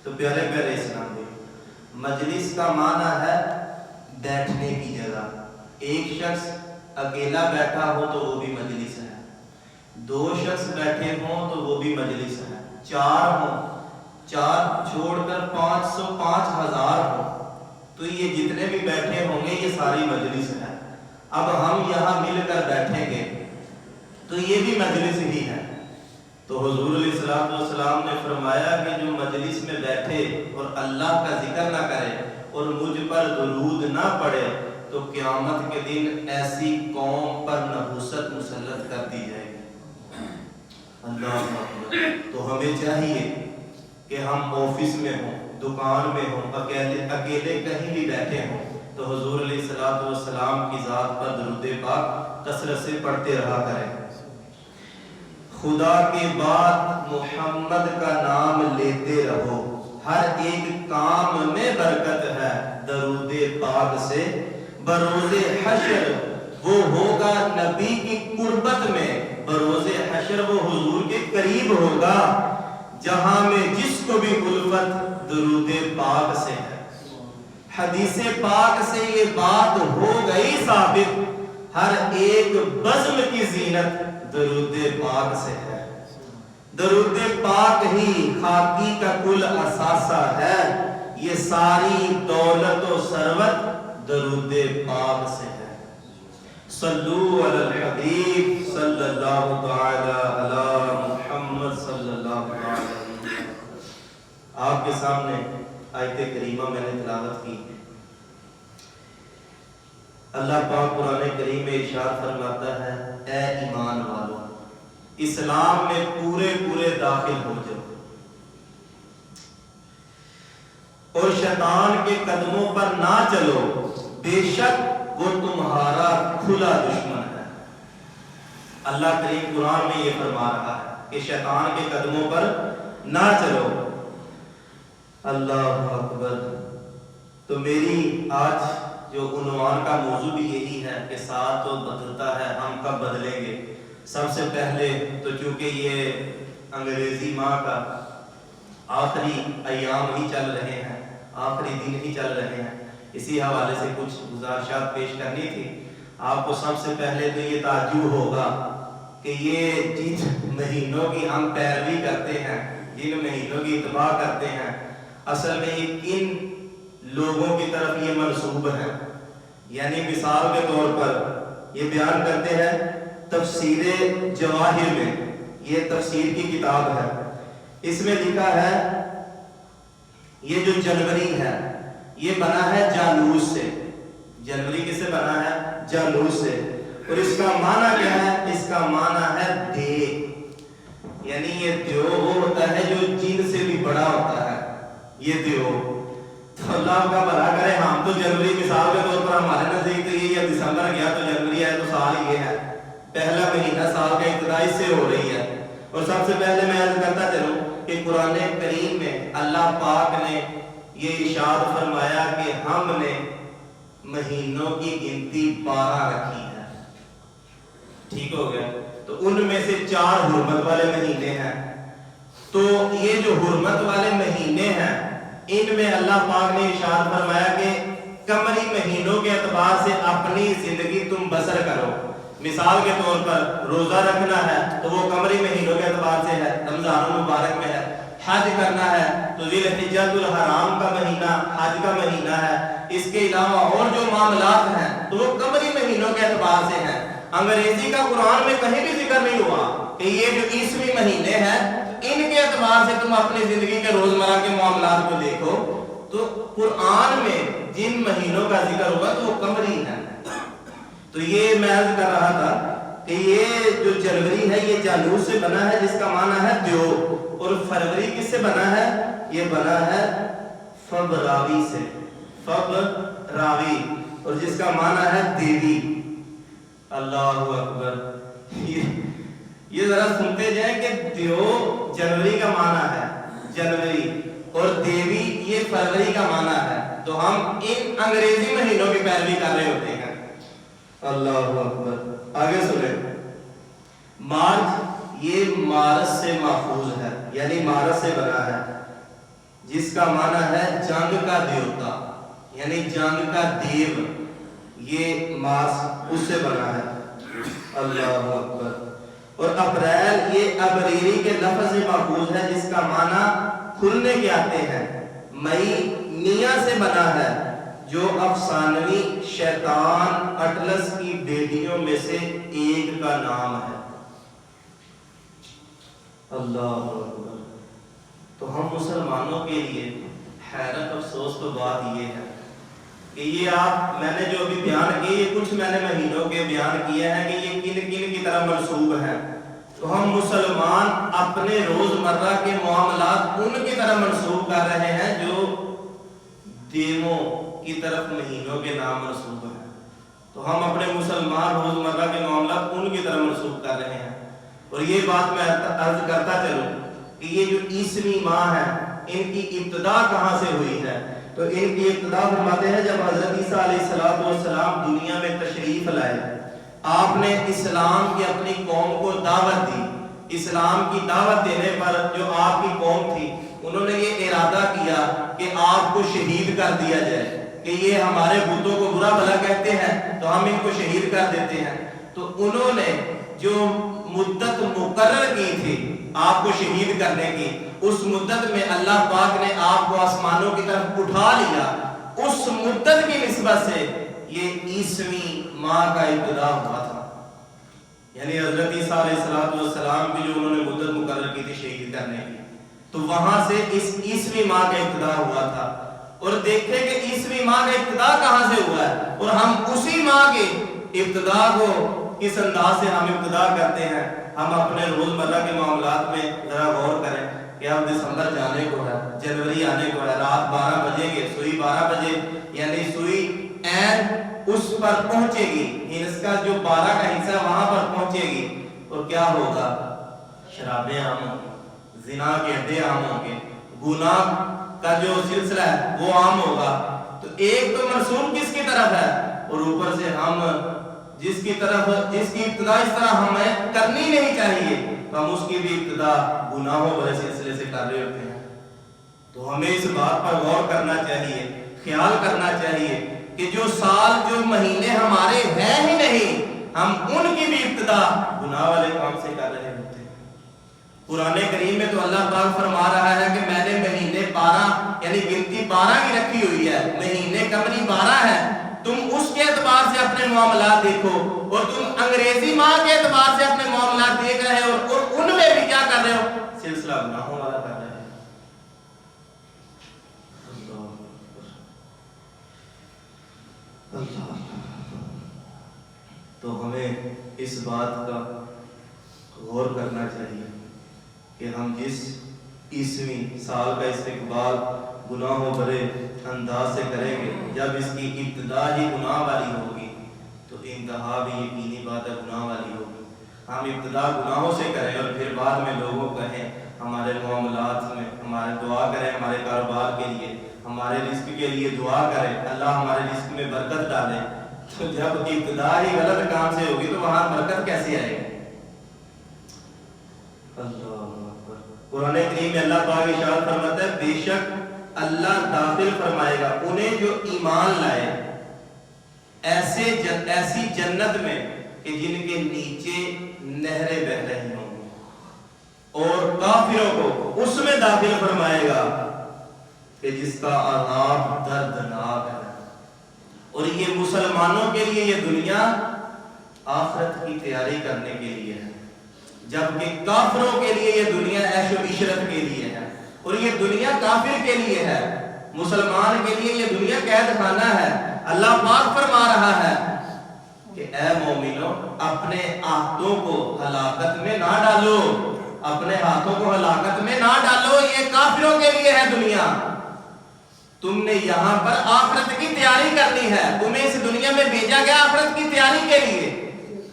تو پیارے پیارے اسلام بھی، مجلس کا معنی ہے بیٹھنے کی جگہ۔ ایک شخص اکیلا بیٹھا ہو تو وہ بھی مجلس ہے، دو شخص بیٹھے ہوں تو وہ بھی مجلس ہے، چار ہوں، چار چھوڑ کر 500 5000 ہوں تو یہ جتنے بھی بیٹھے ہوں گے یہ ساری مجلس ہے۔ اب ہم یہاں مل کر بیٹھیں گے تو یہ بھی مجلس ہی ہے۔ تو حضور علیہ السلام نے فرمایا کہ جو مجلس میں بیٹھے اور اللہ کا ذکر نہ کرے اور مجھ پر درود نہ پڑے تو قیامت کے دن ایسی قوم پر نحوست مسلط کر دی جائے گی۔ اللہ اکبر۔ تو ہمیں چاہیے کہ ہم آفس میں ہوں، دکان میں ہوں، اکیلے کہیں بھی بیٹھے ہوں تو حضور علیہ السلام کی ذات پر درود پاک کثرت سے پڑھتے رہا کریں۔ خدا کے بعد محمد کا نام لیتے رہو، ہر ایک کام میں برکت ہے درود پاک سے۔ بروز حشر وہ ہوگا نبی کی قربت میں، بروز حشر وہ حضور کے قریب ہوگا جہاں میں جس کو بھی الفت درود پاک سے ہے۔ حدیث پاک سے یہ بات ہو گئی ثابت، ہر ایک بزم کی زینت درود پاک سے ہے۔ درود پاک ہی خاکی کا کل اثاثہ ہے، یہ ساری دولت و ثروت درود پاک سے ہے۔ صلو علی الحبیب صلی اللہ تعالی علی محمد صلی اللہ تعالی علیہ وسلم۔ آپ کے سامنے آیت کریمہ میں نے تلاوت کی۔ اللہ پاک قرآن کریم میں ارشاد فرماتا ہے، اے ایمان والو اسلام میں پورے داخل ہو جاؤ اور شیطان کے قدموں پر نہ چلو، بے شک وہ تمہارا کھلا دشمن ہے۔ اللہ کریم قرآن میں یہ فرما رہا ہے کہ شیطان کے قدموں پر نہ چلو۔ اللہ اکبر۔ تو میری آج جو عنوان کا موضوع بھی یہی ہے کہ ساتھ تو بدلتا ہے، ہم کب بدلیں گے۔ سب سے پہلے تو چونکہ یہ انگریزی ماہ کا آخری ایام ہی چل رہے ہیں، آخری دن ہی چل رہے ہیں، اسی حوالے سے کچھ گزارشات پیش کرنی تھی۔ آپ کو سب سے پہلے تو یہ تعجب ہوگا کہ یہ جن مہینوں کی ہم پیروی کرتے ہیں، جن مہینوں کی اتباع کرتے ہیں، اصل میں یہ کن لوگوں کی طرف یہ منسوب ہے۔ یعنی مثال کے طور پر یہ بیان کرتے ہیں تفسیر جواہر میں، یہ تفسیر کی کتاب ہے، اس میں لکھا ہے یہ جو جنوری ہے یہ بنا ہے جالوس سے۔ جنوری کس سے بنا ہے؟ جالوس سے۔ اور اس کا معنی کیا ہے؟ اس کا معنی ہے دے، یعنی یہ دیو وہ ہوتا ہے جو جن سے بھی بڑا ہوتا ہے، یہ دیو۔ تو اللہ کا بھلا کرے، ہم تو جنوری مثال کے طور پر ہمارے نزدیک تو یہ دسمبر گیا تو جنوری ہے تو سال یہ ہے، پہلا مہینہ سال کا ابتدا اس سے ہو رہی ہے۔ اور سب سے پہلے میں عرض کرتا چلوں کہ قرآن کریم میں اللہ پاک نے یہ ارشاد فرمایا کہ ہم نے مہینوں کی گنتی 12 رکھی ہے، ٹھیک ہو گیا۔ تو ان میں سے 4 حرمت والے مہینے ہیں۔ تو یہ جو حرمت والے مہینے ہیں ان میں اللہ پاک نے ارشاد فرمایا کہ قمری مہینوں کے اعتبار سے اپنی زندگی تم بسر کرو۔ مثال کے طور پر روزہ رکھنا ہے تو وہ قمری مہینوں کے اعتبار سے ہے، رمضان المبارک میں ہے۔ حج کرنا ہے تو ذی الحجہ الحرام کا مہینہ حج کا مہینہ ہے۔ اس کے علاوہ اور جو معاملات ہیں تو وہ قمری مہینوں کے اعتبار سے ہیں۔ انگریزی کا قرآن میں کہیں بھی ذکر نہیں ہوا کہ یہ جو عیسوی مہینے ہیں ان کے اعتبار سے تم اپنی زندگی کے روزمرہ کے معاملات کو دیکھو۔ تو قرآن میں جن مہینوں کا ذکر ہوا تو وہ قمری ہے۔ تو یہ میں عرض کر رہا تھا کہ یہ جو جنوری ہے یہ جالوس سے بنا ہے جس کا معنی ہے دیو، اور فروری کس سے بنا ہے؟ یہ بنا ہے فبراوی سے، فبراوی، اور جس کا معنی ہے دیوی۔ اللہ اکبر۔ یہ ذرا سنتے جائیں کہ دیو جنوری کا معنی ہے، جنوری، اور دیوی یہ فروری کا معنی ہے۔ تو ہم ان انگریزی مہینوں کی پیروی کر رہے ہوتے ہیں۔ اللہ اکبر۔ آگے سنیں، مارچ یہ مارس سے ماخوذ ہے، یعنی مارس سے بنا ہے۔ جس کا معنی ہے جنگ کا دیوتا، یعنی جنگ کا دیو، یہ ماس اس سے بنا ہے۔ اللہ اکبر۔ اور اپریل یہ ابریری کے لفظ سے ماخوذ ہے جس کا معنی کھلنے کے آتے ہیں۔ مئی میاں سے بنا ہے جو افسانوی شیطان اٹلس کی بیٹیوں میں سے ایک کا نام ہے۔ اللہ اکبر۔ تو ہم مسلمانوں کے لیے حیرت افسوس تو بات یہ ہے کہ یہ میں نے جو ابھی بیان کیے، یہ کچھ میں نے مہینوں کے بیان کیا ہے کہ یہ کن کن کی طرح منسوب ہے، تو ہم مسلمان اپنے روزمرہ کے معاملات ان کی طرح منسوب کر رہے ہیں جو دیووں کی طرف مہینوں کے نام منسوب ہیں۔ تو ہم اپنے مسلمان روزمرہ کے معاملات ان کی طرح منسوب کر رہے ہیں۔ اور یہ بات میں عرض کرتا چلوں کہ یہ جو عیسوی ماہ ہے ان کی ابتدا کہاں سے ہوئی ہے، تو ان کی ابتدا فرماتے ہیں جب حضرت عیسیٰ علیہ السلام دنیا میں تشریف لائے، آپ نے اسلام کی اپنی قوم کو دعوت دی۔ اسلام کی دعوت دینے پر جو آپ کی قوم تھی انہوں نے یہ ارادہ کیا کہ آپ کو شہید کر دیا جائے، کہ یہ ہمارے بتوں کو برا بھلا کہتے ہیں تو ہم ان کو شہید کر دیتے ہیں۔ تو انہوں نے جو مدت مقرر کی تھی آپ کو شہید کرنے کی، اس مدت میں اللہ پاک نے آپ کو آسمانوں کی طرف اٹھا لیا۔ اس مدت کی نسبت سے یہ عیسوی ماہ کا ابتدا ہوا تھا، یعنی حضرت عیسیٰ علیہ السلام کی جو انہوں نے مدت مقرر کی تھی شہید کرنے کی، تو وہاں سے اس عیسوی ماہ کا ابتدا ہوا تھا۔ اور دیکھیں کہ عیسوی ماہ کا ابتدا کہاں سے ہوا ہے، اور ہم اسی ماہ کے ابتدا کو کس انداز سے ہم ابتدا کرتے ہیں۔ ہم اپنے روزمرہ کے معاملات میں ذرا غور کریں کہ اب دسمبر جانے کو ہے، جنوری آنے کو ہے، رات 12 بجیں گے، سوئی 12 بجے یعنی سوئی عین اس پر پہنچے گی، اس کا جو 12 کا حصہ وہاں پر پہنچے گی، اور کیا ہوگا؟ شرابیں عام ہوں گی، زنا کے اڈے عام ہوں گے، گناہ کا جو سلسلہ ہے وہ عام ہوگا۔ تو ایک تو مرسوم کس کی طرف ہے، اور اوپر سے ہم جس کی ابتدا اس طرح ہمیں کرنی نہیں چاہیے، تو ہم اس کی بھی ابتدا گناہوں بڑے سلسلے سے کر رہے ہوتے ہیں۔ تو ہمیں اس بات پر غور کرنا چاہیے، خیال کرنا چاہیے کہ جو سال جو مہینے ہمارے ہیں ہی نہیں، ہم ان کی بھی ابتدا گناہ والے کام سے کر رہے ہوتے ہیں۔ قرآن کریم میں تو اللہ پاک فرما رہا ہے کہ میں نے مہینے 12 یعنی گنتی 12 کی رکھی ہوئی ہے، مہینے قمری 12 ہے، تم اس کے اعتبار سے اپنے معاملات دیکھو، اور تم انگریزی ماہ کے اعتبار سے اپنے معاملات دیکھ رہے ہو، اور ان میں بھی کیا کر رہے ہو؟ سلسلہ گناہوں والا کر رہے ہیں۔ تو ہمیں اس بات کا غور کرنا چاہیے کہ ہم جس عیسوی سال کا استقبال گناہوں بھرے انداز سے کریں گے، جب اس کی ابتدا ہی گناہ والی ہوگی تو انتہا بھی یقینی بات ہے گناہ والی ہوگی۔ ہم ابتدا گناہوں سے کریں اور پھر بعد میں لوگوں کو کہیں ہمارے معاملات میں ہمارے دعا کریں، ہمارے کاروبار کے لیے، ہمارے رزق کے لیے دعا کریں، اللہ ہمارے رزق میں برکت ڈالے، تو جب ابتدا ہی غلط کام سے ہوگی تو وہاں برکت کیسے آئے گی؟ قرآن کریم میں اللہ پاک ارشاد فرماتا ہے بے شک اللہ داخل فرمائے گا انہیں جو ایمان لائے ایسی جنت میں کہ جن کے نیچے نہریں بہہ رہی ہوں گی، اور کافروں کو اس میں داخل فرمائے گا کہ جس کا عذاب دردناک ہے۔ اور یہ مسلمانوں کے لیے یہ دنیا آخرت کی تیاری کرنے کے لیے ہے، جبکہ کافروں کے لیے یہ دنیا عیش و عشرت کے لیے ہے، اور یہ دنیا کافر کے لیے ہے۔ مسلمان کے لیے یہ دنیا قید خانہ ہے۔ اللہ پاک فرما رہا ہے کہ اے مومنوں اپنے ہاتھوں کو ہلاکت میں نہ ڈالو، اپنے ہاتھوں کو ہلاکت میں نہ ڈالو، یہ کافروں کے لیے ہے دنیا۔ تم نے یہاں پر آخرت کی تیاری کرنی ہے، تمہیں اس دنیا میں بھیجا گیا آخرت کی تیاری کے لیے،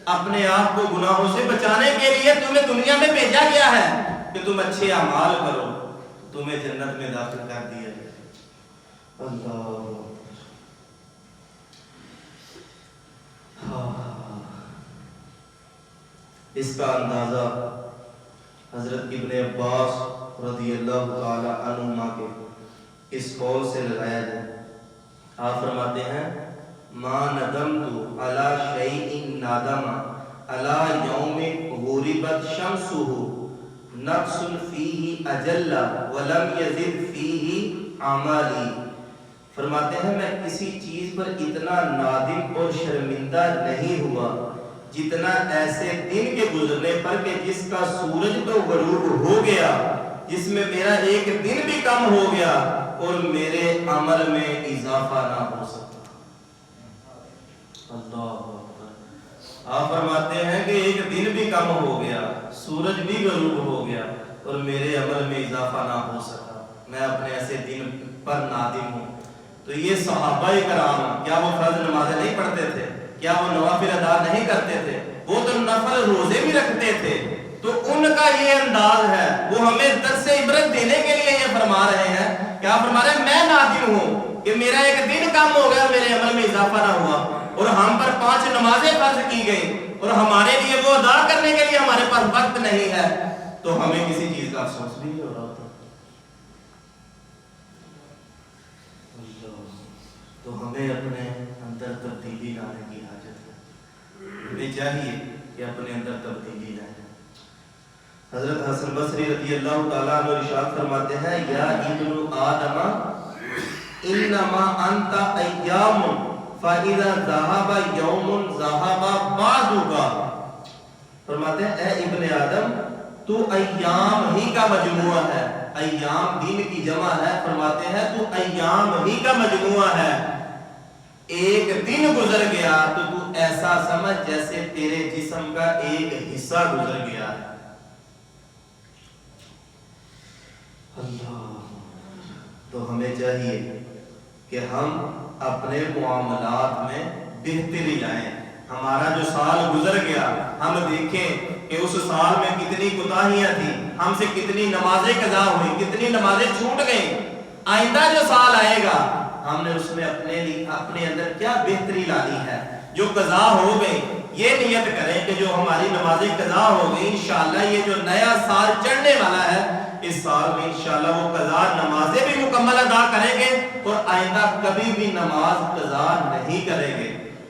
اپنے آپ کو گناہوں سے بچانے کے لیے تمہیں دنیا میں بھیجا گیا ہے کہ تم اچھے اعمال کرو، تمہیں جنت میں داخل کر دیا جائے۔ اللہ اس کا اندازہ حضرت ابن عباس رضی اللہ تعالی عنہما کے اس قول سے لگایا جائے۔ آپ فرماتے ہیں ما ندمت علی شیء نادم علی یوم غربت شمسہ نقص فیہ اجل ولم یزد فیہ عملی۔ فرماتے ہیں میں کسی چیز پر اتنا نادم اور شرمندہ نہیں ہوا جتنا ایسے دن کے گزرنے پر کہ جس کا سورج تو غروب ہو گیا، جس میں میرا ایک دن بھی کم ہو گیا اور میرے عمل میں اضافہ نہ ہو سکتا۔ اللہ اکبر۔ آپ فرماتے ہیں کہ ایک دن بھی کم ہو گیا، سورج بھی غروب ہو گیا اور میرے عمل میں اضافہ نہ ہو سکا، میں اپنے ایسے دن پر نادم ہوں۔ تو یہ صحابہ کرام کیا وہ فرض نمازیں نہیں پڑھتے تھے؟ کیا وہ نوافل ادا نہیں کرتے تھے؟ وہ تو نفل روزے بھی رکھتے تھے۔ تو ان کا یہ انداز ہے، وہ ہمیں درس عبرت دینے کے لیے یہ فرما رہے ہیں، کیا فرما رہے ہیں؟ میں نادم ہوں کہ میرا ایک دن کم ہو گیا، میرے عمل میں اضافہ نہ ہوا، اور ہم پر 5 نمازیں فرض کی گئی اور ہمارے لیے وہ ادا کرنے کے لیے ہمارے پاس وقت نہیں ہے، تو ہمیں کسی چیز کا افسوس بھی نہیں ہو رہا ہوتا۔ تو ہمیں اپنے اندر تبدیلی لانے کی حاجت ہے، ہمیں چاہیے کہ اپنے اندر تبدیلی لائیں۔ حضرت حسن بصری رضی اللہ تعالیٰ عنہ ارشاد فرماتے ہیں یا ابن آدم انما انت ایام فاذا ذهب یوم ذهب بعضک۔ فرماتے ہیں اے ابن آدم تو ایام ہی کا مجموعہ ہے، ایام دن کی جمع ہے، فرماتے ہیں تو ایام ہی کا مجموعہ ہے، ایک دن گزر گیا تو تو ایسا سمجھ جیسے تیرے جسم کا ایک حصہ گزر گیا ہے۔ اللہ، تو ہمیں چاہیے کہ ہم اپنے معاملات میں بہتری لائیں۔ ہمارا جو سال گزر گیا ہم دیکھیں کہ اس سال میں کتنی کوتاہیاں تھیں، ہم سے کتنی نمازیں قضا ہوئی، کتنی نمازیں چھوٹ گئیں۔ آئندہ جو سال آئے گا ہم نے اس میں اپنے اندر کیا بہتری لانی ہے۔ جو قضا ہو گئی یہ نیت کریں کہ جو ہماری نمازیں قضا ہو گئی، انشاءاللہ یہ جو نیا سال چڑھنے والا ہے اس سال میں انشاءاللہ وہ قضا نمازیں بھی مکمل ادا کریں گے اور آئندہ کبھی بھی نماز قضا نہیں کریں گے۔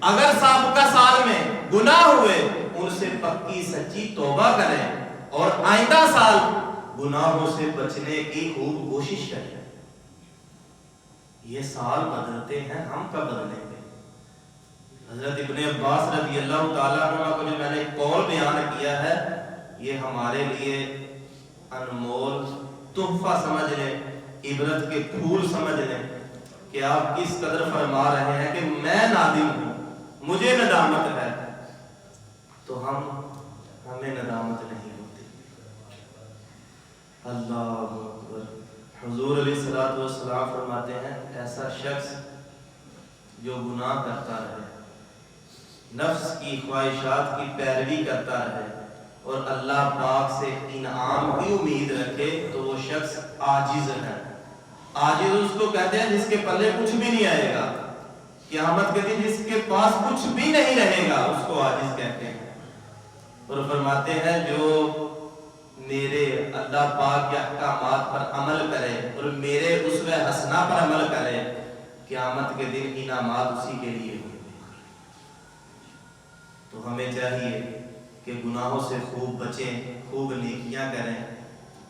اگر سابقہ سال میں گناہ ہوئے ان سے پکی سچی توبہ کریں اور آئندہ سال گناہوں سے بچنے کی خوب کوشش کریں۔ یہ سال بدلتے ہیں، ہم کب بدلیں گے؟ حضرت ابن عباس رضی اللہ تعالیٰ عنہ کو جو میں نے قول بیان کیا ہے یہ ہمارے لیے انمول تحفہ سمجھ لیں، عبرت کے پھول سمجھ لیں کہ آپ کس قدر فرما رہے ہیں کہ میں نادم ہوں، مجھے ندامت ہے، تو ہمیں ندامت نہیں ہوتی۔ اللہ اکبر۔ حضور علیہ السلام فرماتے ہیں ایسا شخص جو گناہ کرتا رہے، نفس کی خواہشات کی پیروی کرتا رہے اور اللہ پاک سے انعام کی امید رکھے تو وہ شخص عاجز ہے۔ عاجز اس کو کہتے ہیں جس کے پلے کچھ بھی نہیں آئے گا، قیامت کے دن جس کے پاس کچھ بھی نہیں رہے گا اس کو عاجز کہتے ہیں۔ اور فرماتے ہیں جو میرے اللہ پاک کے احکامات پر عمل کرے اور میرے اسوہ حسنہ پر عمل کرے، قیامت کے دن انعامات اسی کے لیے ہوں گے۔ تو ہمیں چاہیے کہ گناہوں سے خوب بچیں، خوب نیکیاں کریں۔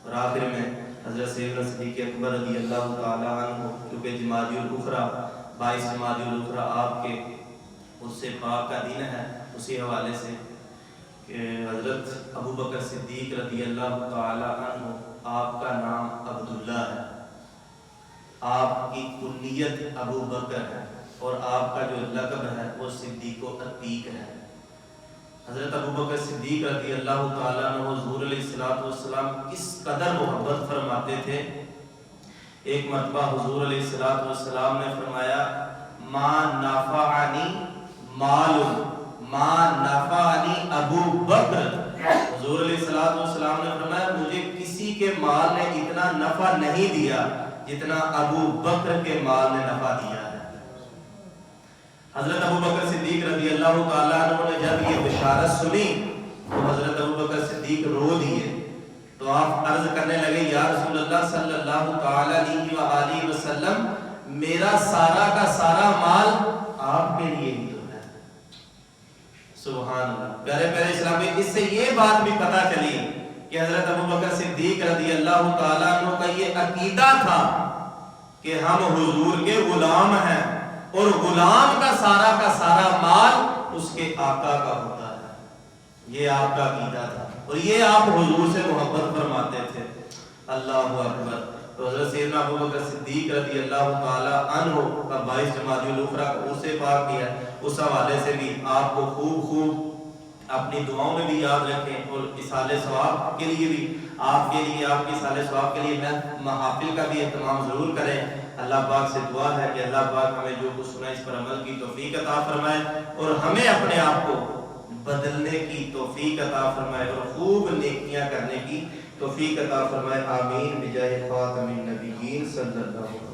اور آخر میں حضرت سیدنا صدیق اکبر رضی اللہ تعالیٰ عنہ کیونکہ جمادی الاخری 22 جمادی الاخری آپ کے اس سے پاک کا دن ہے، اسی حوالے سے کہ حضرت ابو بکر صدیق رضی اللہ تعالیٰ عنہ آپ کا نام عبداللہ ہے، آپ کی کنیت ابو بکر ہے اور آپ کا جو لقب ہے وہ صدیق و عتیق ہے۔ حضرت ابو بکر صدیق رضی اللہ تعالیٰ عنہ حضور علیہ السلام کس قدر محبت فرماتے تھے۔ ایک مرتبہ حضور علیہ السلام نے فرمایا ما نفعنی مال ما نفعنی ابو بکر۔ حضور علیہ السلام نے فرمایا مجھے کسی کے مال نے اتنا نفع نہیں دیا جتنا ابو بکر کے مال نے نفع دیا ہے۔ حضرت ابو بکر صدیق رضی اللہ تعالیٰ عنہ نے جب یہ بشارت سنی تو حضرت ابو بکر صدیق رو دیے تو آپ عرض کرنے لگے یا رسول اللہ صلی اللہ تعالی علیہ وآلہ وسلم میرا سارا کا سارا مال آپ کے لیے ہی تو ہے۔ سبحان اللہ۔ پیارے پیارے اسلامی، اس سے یہ بات بھی پتہ چلی کہ حضرت ابوبکر صدیق رضی اللہ تعالیٰ عنہ کا یہ عقیدہ تھا کہ ہم حضور کے غلام ہیں اور غلام کا سارا مال اس کے آقا کا ہوتا ہے۔ یہ آپ کا عقیدہ تھا اور یہ آپ حضور سے محبت فرماتے تھے۔ اللہ اکبر۔ تو حضرت سیدنا ابوبکر صدیق رضی اللہ تعالی عنہ کا 22 جمادی الاخری کو اسے پاک کیا، اس حوالے سے بھی آپ کو خوب اپنی دعاؤں میں بھی یاد رکھیں، اور اصال ثواب کے لیے بھی آپ کے لیے، آپ کی اصال ثواب کے لیے محافل کا بھی اہتمام ضرور کریں۔ اللہ پاک سے دعا ہے کہ اللہ پاک ہمیں جو کچھ سنا اس پر عمل کی توفیق عطا فرمائے، اور ہمیں اپنے آپ کو بدلنے کی توفیق عطا فرمائے اور خوب نیکیاں کرنے کی توفیق عطا فرمائے۔ آمین بجاہ خاتم النبیین صلی اللہ علیہ وسلم۔